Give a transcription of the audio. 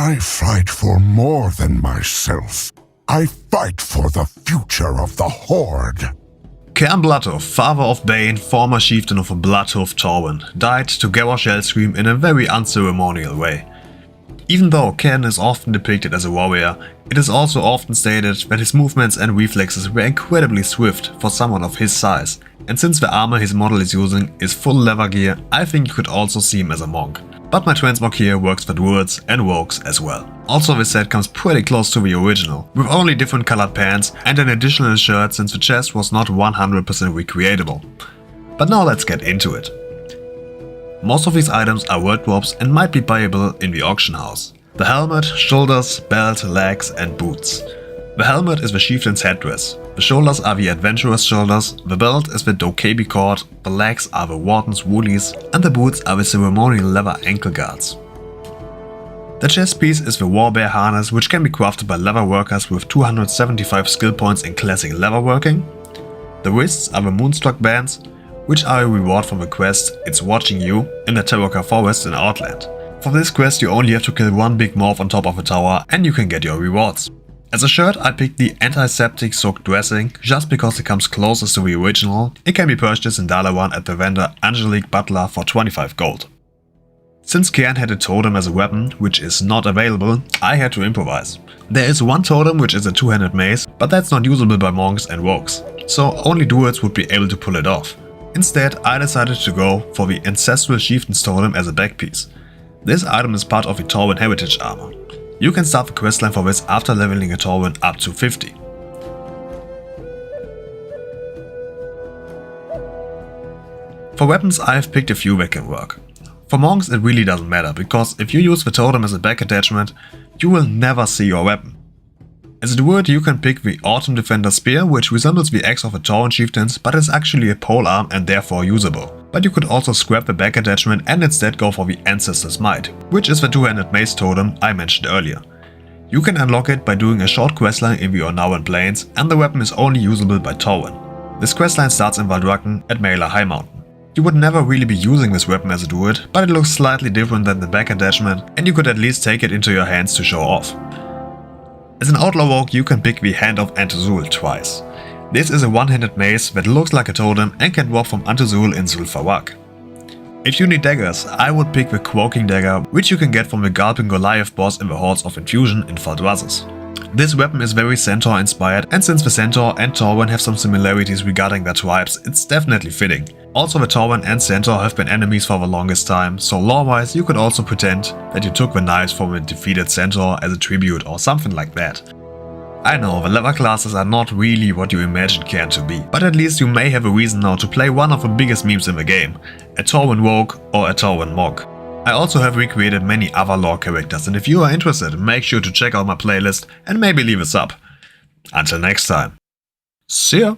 I fight for more than myself. I fight for the future of the Horde. Cairne Bloodhoof, father of Bane, former chieftain of a Bloodhoof Torwin, died to Garrosh Hellscream in a very unceremonial way. Even though Cairne is often depicted as a warrior, it is also often stated that his movements and reflexes were incredibly swift for someone of his size, and since the armor his model is using is full leather gear, I think you could also see him as a monk. But my transmog here works for druids and rogues as well. Also this set comes pretty close to the original, with only different colored pants and an additional shirt since the chest was not 100% recreatable. But now let's get into it. Most of these items are world drops and might be buyable in the auction house. The helmet, shoulders, belt, legs and boots. The helmet is the chieftain's headdress, the shoulders are the adventurer's shoulders, the belt is the dokebi cord, the legs are the warden's woolies, and the boots are the ceremonial leather ankle guards. The chest piece is the warbear harness, which can be crafted by leather workers with 275 skill points in classic leatherworking. The wrists are the moonstruck bands, which are a reward from the quest It's Watching You in the Terraka Forest in Outland. For this quest you only have to kill one big morph on top of a tower and you can get your rewards. As a shirt I picked the antiseptic soaked dressing just because it comes closest to the original. It can be purchased in Dalaran at the vendor Angelique Butler for 25 gold. Since Cairne had a totem as a weapon, which is not available, I had to improvise. There is one totem which is a two-handed mace, but that's not usable by monks and rogues, so only druids would be able to pull it off. Instead, I decided to go for the Ancestral Chieftain's Totem as a backpiece. This item is part of the Torwin Heritage armor. You can start the questline for this after leveling a Torwin up to 50. For weapons I have picked a few that can work. For monks it really doesn't matter, because if you use the totem as a back attachment, you will never see your weapon. As a druid you can pick the Autumn Defender Spear, which resembles the axe of a Tauren chieftains but is actually a polearm and therefore usable. But you could also scrap the back attachment and instead go for the Ancestor's Might, which is the two-handed mace totem I mentioned earlier. You can unlock it by doing a short questline in the Ornawan Plains, and the weapon is only usable by Tauren. This questline starts in Valdrakken at Mela High Mountain. You would never really be using this weapon as a druid, but it looks slightly different than the back attachment and you could at least take it into your hands to show off. As an outlaw rogue you can pick the Hand of Antuzul twice. This is a one-handed mace that looks like a totem and can drop from Antuzul in Zul'Farrak. If you need daggers, I would pick the Croaking Dagger, which you can get from the Gulping Goliath boss in the Halls of Infusion in Faldrassus. This weapon is very Centaur inspired, and since the Centaur and Torwin have some similarities regarding their tribes, it's definitely fitting. Also the Torwin and Centaur have been enemies for the longest time, so lore-wise you could also pretend that you took the knives from a defeated Centaur as a tribute or something like that. I know, the leather classes are not really what you imagined Cairne to be, but at least you may have a reason now to play one of the biggest memes in the game, a Torwin Rogue or a Torwin Mog. I also have recreated many other lore characters, and if you are interested, make sure to check out my playlist and maybe leave a sub. Until next time. See ya!